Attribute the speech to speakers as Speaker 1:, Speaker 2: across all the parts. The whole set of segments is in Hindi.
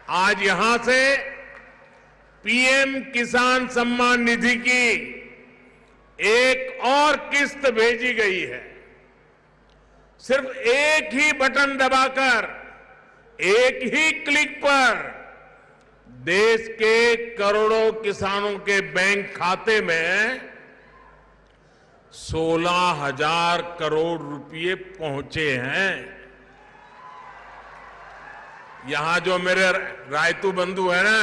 Speaker 1: आज यहां से पीएम किसान सम्मान निधि की एक और किस्त भेजी गई है। सिर्फ एक ही बटन दबाकर, एक ही क्लिक पर देश के करोड़ों किसानों के बैंक खाते में 16,000 करोड़ रुपए पहुंचे हैं। यहां जो मेरे रायतू बंधु है ना,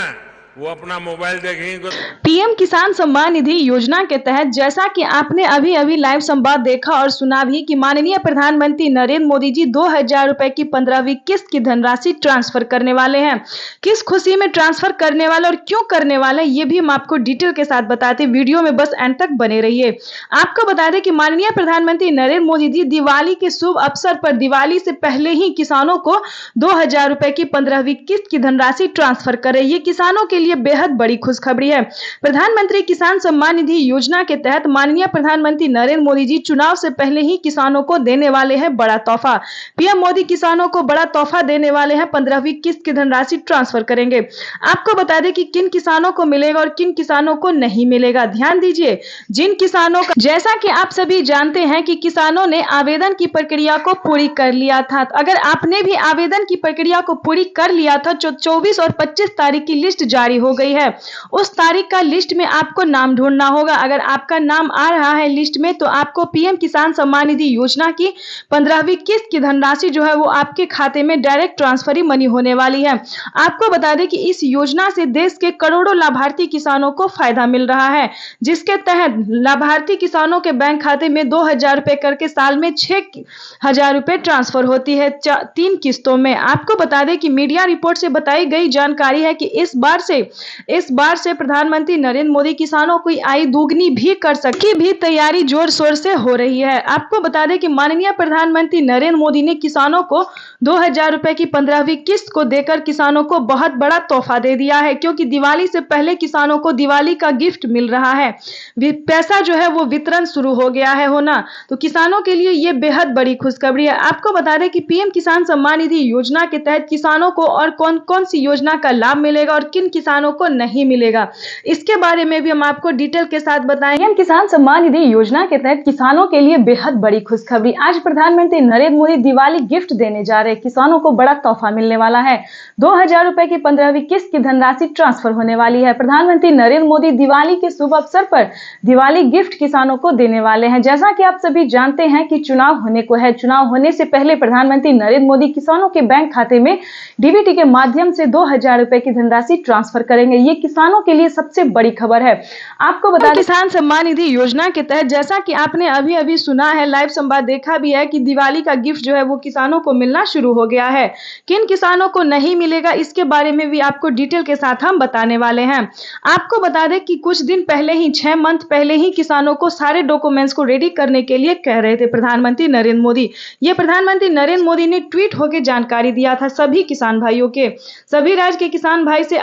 Speaker 1: वो अपना मोबाइल देखेंगे।
Speaker 2: पीएम किसान सम्मान निधि योजना के तहत जैसा कि आपने अभी अभी लाइव संवाद देखा और सुना भी कि माननीय प्रधानमंत्री नरेंद्र मोदी जी 2,000 रुपए की 15वीं किस्त की धनराशि ट्रांसफर करने वाले हैं। किस खुशी में ट्रांसफर करने वाले और क्यों करने वाले, ये भी हम आपको डिटेल के साथ बताते, वीडियो में बस एंड तक बने रहिए। आपको बता दें कि माननीय प्रधानमंत्री नरेंद्र मोदी जी दिवाली के शुभ अवसर पर दिवाली से पहले ही किसानों को 2,000 रुपए की 15वीं किस्त की धनराशि ट्रांसफर करे। ये किसानों के लिए बेहद बड़ी खुशखबरी है। प्रधानमंत्री किसान सम्मान निधि योजना के तहत माननीय प्रधानमंत्री नरेंद्र मोदी जी चुनाव से पहले ही किसानों को देने वाले हैं बड़ा तोहफा। पीएम मोदी किसानों को बड़ा तोहफा देने वाले हैं, 15वीं किस्त की धनराशि ट्रांसफर करेंगे। आपको बता दें कि किन किसानों को मिलेगा और किन किसानों को नहीं मिलेगा। ध्यान दीजिए, जिन किसानों का, जैसा कि आप सभी जानते हैं कि किसानों ने आवेदन की प्रक्रिया को पूरी कर लिया था। अगर आपने भी आवेदन की प्रक्रिया को पूरी कर लिया था, जो 24 और 25 तारीख की लिस्ट जारी हो गई है, उस तारीख का लिस्ट में आपको नाम ढूंढना होगा। अगर आपका नाम आ रहा है लिस्ट में, तो आपको पीएम किसान सम्मान निधि योजना की 15वीं किस्त की धनराशि जो है वो आपके खाते में डायरेक्ट ट्रांसफर ही मनी होने वाली है। आपको बता दें कि इस योजना से देश के करोड़ों लाभार्थी किसानों को फायदा मिल रहा है, जिसके तहत लाभार्थी किसानों के बैंक खाते में 2,000 रुपए करके साल में 6,000 रुपए ट्रांसफर होती है 3 किस्तों में। आपको बता दें कि मीडिया रिपोर्ट से बताई गई जानकारी है कि इस बार से प्रधानमंत्री नरेंद्र मोदी किसानों की आय दोगुनी भी कर सके भी तैयारी जोर शोर से हो रही है। आपको बता दें कि माननीय प्रधानमंत्री नरेंद्र मोदी ने किसानों को 2,000 रुपए की 15वीं किस्त को देकर किसानों को बहुत बड़ा तोहफा दे दिया है, क्योंकि दिवाली से पहले किसानों को दिवाली का गिफ्ट मिल रहा है। पैसा जो है वो वितरण शुरू हो गया है होना, तो किसानों के लिए ये बेहद बड़ी खुशखबरी है। आपको बता दें कि पीएम किसान सम्मान निधि योजना के तहत किसानों को और कौन कौन सी योजना का लाभ मिलेगा और किन किसानों को नहीं मिलेगा, इसके बारे में भी हम आपको डिटेल के साथ बताएंगे। पीएम किसान सम्मान निधि योजना के तहत किसानों के लिए बेहद बड़ी खुशखबरी। आज प्रधानमंत्री नरेंद्र मोदी दिवाली गिफ्ट देने जा रहे हैं, किसानों को बड़ा तोहफा मिलने वाला है। 2,000 रुपए की 15वीं किस्त की धनराशि ट्रांसफर होने वाली है। प्रधानमंत्री नरेंद्र मोदी दिवाली के शुभ अवसर पर दिवाली गिफ्ट किसानों को देने वाले हैं। जैसा कि आप सभी जानते हैं कि चुनाव होने को है, चुनाव होने से पहले प्रधानमंत्री नरेंद्र मोदी किसानों के बैंक खाते में डीबीटी के माध्यम से 2,000 रुपए की धनराशि ट्रांसफर करेंगे। ये किसानों के लिए सबसे बड़ी खबर है। आपको बता दें, किसान सम्मान निधि योजना के तहत जैसा कि आपने अभी अभी सुना है, लाइव संवाद देखा भी है कि दिवाली का गिफ्ट जो है वो किसानों को मिलना शुरू हो गया है। किन किसानों को नहीं मिलेगा, इसके बारे में भी आपको डिटेल के साथ हम बताने वाले हैं। आपको बता दें कि कुछ दिन पहले ही, 6 मंथ पहले ही किसानों को सारे डॉक्यूमेंट्स को रेडी करने के लिए कह रहे थे प्रधानमंत्री नरेंद्र मोदी। ये प्रधानमंत्री नरेंद्र मोदी ने ट्वीट होकर जानकारी दिया था सभी किसान भाइयों के, सभी राज्य के किसान भाई से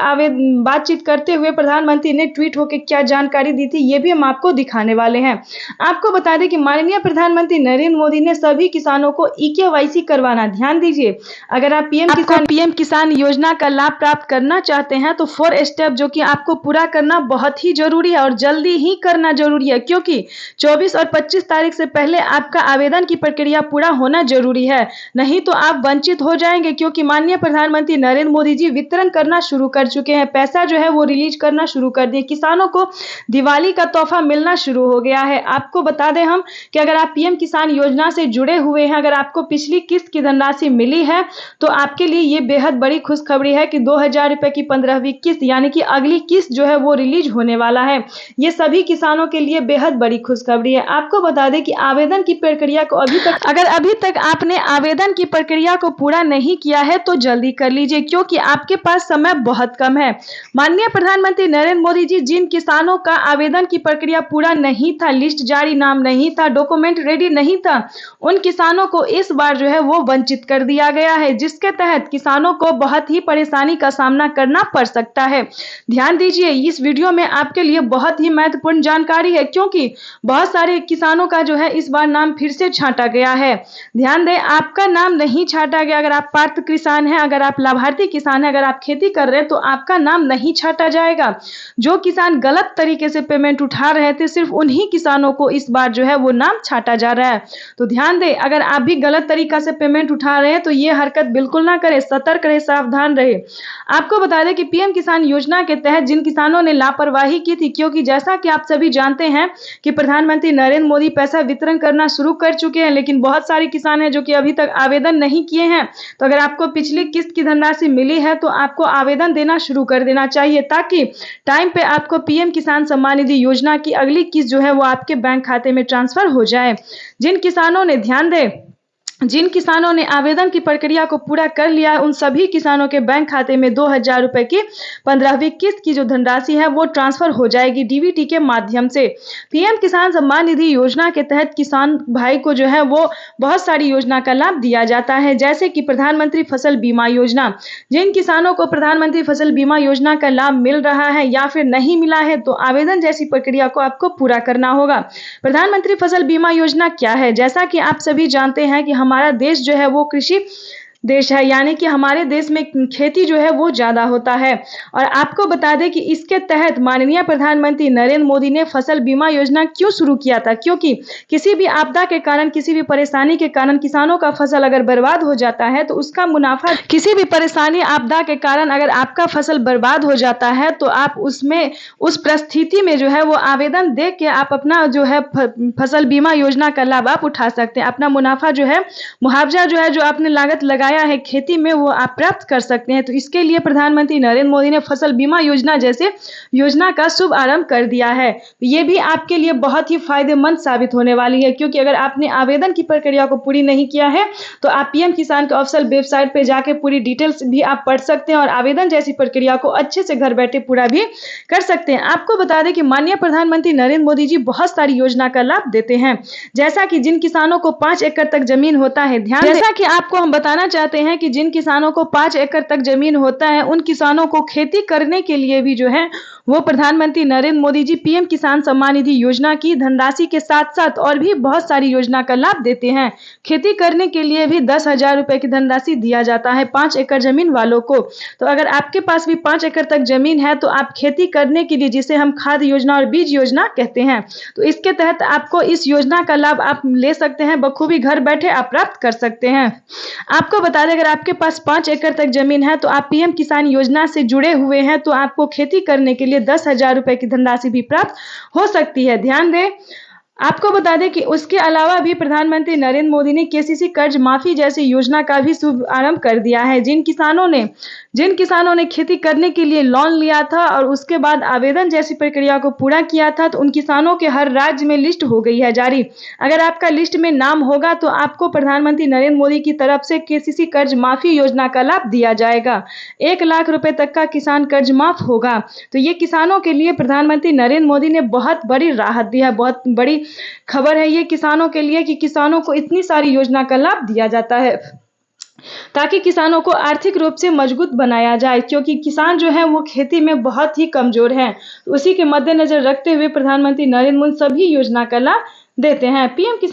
Speaker 2: बातचीत करते हुए प्रधानमंत्री ने ट्वीट होकर क्या जानकारी दी थी, ये भी हम आपको दिखाने वाले हैं। आपको बता दें कि माननीय प्रधानमंत्री नरेंद्र मोदी ने सभी किसानों को ई-केवाईसी करवाना, ध्यान दीजिए, अगर आप पीएम किसान योजना का लाभ प्राप्त करना चाहते हैं तो 4 स्टेप जो कि आपको पूरा करना बहुत ही जरूरी है और जल्दी ही करना जरूरी है, क्योंकि 24 और 25 तारीख से पहले आपका आवेदन की प्रक्रिया पूरा होना जरूरी है, नहीं तो आप वंचित हो जाएंगे। क्योंकि माननीय प्रधानमंत्री नरेंद्र मोदी जी वितरण करना शुरू कर चुके हैं, पैसा जो है वो रिलीज करना शुरू कर दिए, किसानों को दिवाली का तोहफा मिलना शुरू हो गया है। आपको बता दें हम कि अगर आप पीएम किसान योजना से जुड़े हुए हैं, अगर आपको पिछली किस्त की धनराशि मिली है, तो आपके लिए ये बेहद बड़ी खुशखबरी है कि 2,000 रुपए की 15वीं किस्त यानी कि अगली किस्त जो है वो रिलीज होने वाला है। ये सभी किसानों के लिए बेहद बड़ी खुशखबरी है। आपको बता दें कि आवेदन की प्रक्रिया को अभी तक आपने आवेदन की प्रक्रिया को पूरा नहीं किया है तो जल्दी कर लीजिए, क्योंकि आपके पास समय बहुत कम है। माननीय प्रधानमंत्री नरेंद्र मोदी जी, जिन किसानों का आवेदन की प्रक्रिया पूरा नहीं था, लिस्ट जारी, नाम नहीं था, डॉक्यूमेंट रेडी नहीं था, उन किसानों को इस बार जो है वो वंचित कर दिया गया है, जिसके तहत किसानों को बहुत ही परेशानी का सामना करना पड़ सकता है। ध्यान दीजिए, इस वीडियो में आपके लिए बहुत ही महत्वपूर्ण जानकारी है, क्योंकि बहुत सारे किसानों का जो है इस बार नाम फिर से छांटा गया है। ध्यान दें, आपका नाम नहीं छांटा गया। अगर आप पात्र किसान हैं, अगर आप लाभार्थी किसान हैं, अगर आप खेती कर रहे हैं, तो आपका नाम नहीं छांटा जाएगा। जो किसान गलत तरीके से पेमेंट उठा रहे थे, सिर्फ उन्हीं किसानों को इस बार जो है वो नाम छांटा जा रहा है। तो ध्यान दें, अगर आप भी गलत तरीका से पेमेंट उठा रहे हैं तो ये हरकत बिल्कुल ना करें, सतर्क रहे, सावधान रहे। आपको बता दें कि पीएम किसान योजना के तहत जिन किसानों ने लापरवाही की थी, क्योंकि जैसा कि आप सभी जानते हैं कि प्रधानमंत्री नरेंद्र मोदी पैसा वितरण करना शुरू कर चुके हैं, लेकिन बहुत सारे किसान हैं जो कि अभी तक आवेदन नहीं किए हैं। तो अगर आपको पिछली किस्त की धनराशि मिली है तो आपको आवेदन देना शुरू कर देना चाहिए, ताकि टाइम पे आपको पीएम किसान सम्मान निधि योजना की अगली किस्त जो है वो आपके बैंक खाते में ट्रांसफर हो जाए। जिन किसानों ने, ध्यान दें, जिन किसानों ने आवेदन की प्रक्रिया को पूरा कर लिया है, उन सभी किसानों के बैंक खाते में 2000 रुपए की 15वीं किस्त की जो धनराशि है वो ट्रांसफर हो जाएगी डीबीटी के माध्यम से। पीएम किसान सम्मान निधि योजना के तहत किसान भाई को जो है वो बहुत सारी योजना का लाभ दिया जाता है, जैसे कि प्रधानमंत्री फसल बीमा योजना। जिन किसानों को प्रधानमंत्री फसल बीमा योजना का लाभ मिल रहा है या फिर नहीं मिला है, तो आवेदन जैसी प्रक्रिया को आपको पूरा करना होगा। प्रधानमंत्री फसल बीमा योजना क्या है? जैसा कि आप सभी जानते हैं कि हमारा देश जो है वो कृषि देश है, यानी कि हमारे देश में खेती जो है वो ज्यादा होता है। और आपको बता दें कि इसके तहत माननीय प्रधानमंत्री नरेंद्र मोदी ने फसल बीमा योजना क्यों शुरू किया था? क्योंकि किसी भी आपदा के कारण, किसी भी परेशानी के कारण किसानों का फसल अगर बर्बाद हो जाता है तो उसका मुनाफा, किसी भी परेशानी आपदा के कारण अगर आपका फसल बर्बाद हो जाता है तो आप उसमें, उस परिस्थिति में जो है वो आवेदन दे के आप अपना जो है फसल बीमा योजना का लाभ आप उठा सकते हैं। अपना मुनाफा जो है, मुआवजा जो है, जो आपने लागत लगाया है खेती में, वो आप प्राप्त कर सकते हैं। तो इसके लिए प्रधानमंत्री नरेंद्र मोदी ने फसल बीमा योजना जैसे योजना का शुभ आरंभ कर दिया है। ये भी आपके लिए बहुत ही फायदेमंद साबित होने वाली है, क्योंकि अगर आपने आवेदन की प्रक्रिया को पूरी नहीं किया है तो आप पीएम किसान के ऑफिशियल वेबसाइट पे जाके पूरी डिटेल्स भी आप पढ़ सकते हैं और आवेदन जैसी प्रक्रिया को अच्छे से घर बैठे पूरा भी कर सकते हैं। आपको बता दें कि माननीय प्रधानमंत्री नरेंद्र मोदी जी बहुत सारी योजना का लाभ देते हैं, जैसा कि जिन किसानों को 5 एकड़ तक जमीन होता है, ध्यान, जैसा कि आपको हम बताना चाहते हैं कि जिन किसानों को 5 एकड़ तक जमीन होता है, उन किसानों को खेती करने के लिए भी जो है वो प्रधानमंत्री नरेंद्र मोदी जी पीएम किसान सम्मान निधि योजना की धनराशि के साथ साथ और भी बहुत सारी योजना का लाभ देते हैं। खेती करने के लिए भी 10,000 रुपए की धनराशि दिया जाता है 5 एकड़ जमीन वालों को। तो अगर आपके पास भी 5 एकड़ तक जमीन है तो आप खेती करने के लिए, जिसे हम खाद योजना और बीज योजना कहते हैं, तो इसके तहत आपको इस योजना का लाभ आप ले सकते हैं, बखूबी घर बैठे आप प्राप्त कर सकते हैं। आपको बता दें, अगर आपके पास 5 एकड़ तक जमीन है तो आप पीएम किसान योजना से जुड़े हुए हैं, तो आपको खेती करने के लिए 10,000 रुपए की धनराशि भी प्राप्त हो सकती है। ध्यान दें, आपको बता दें कि उसके अलावा भी प्रधानमंत्री नरेंद्र मोदी ने केसीसी कर्ज माफी जैसी योजना का भी शुभ आरंभ कर दिया है। जिन किसानों ने खेती करने के लिए लोन लिया था और उसके बाद आवेदन जैसी प्रक्रिया को पूरा किया था, तो उन किसानों के हर राज्य में लिस्ट हो गई है जारी। अगर आपका लिस्ट में नाम होगा तो आपको प्रधानमंत्री नरेंद्र मोदी की तरफ से केसीसी कर्ज माफी योजना का लाभ दिया जाएगा। 1 लाख रुपए तक का किसान कर्ज माफ होगा। तो ये किसानों के लिए प्रधानमंत्री नरेंद्र मोदी ने बहुत बड़ी राहत दी है, बहुत बड़ी खबर है ये किसानों के लिए कि किसानों को इतनी सारी योजना का लाभ दिया जाता है, ताकि किसानों को आर्थिक रूप से मजबूत बनाया जाए, क्योंकि किसान जो है वो खेती में बहुत ही कमजोर हैं। उसी के मद्देनजर रखते हुए प्रधानमंत्री नरेंद्र मोदी सभी योजना का लाभ देते हैं। पीएम किसान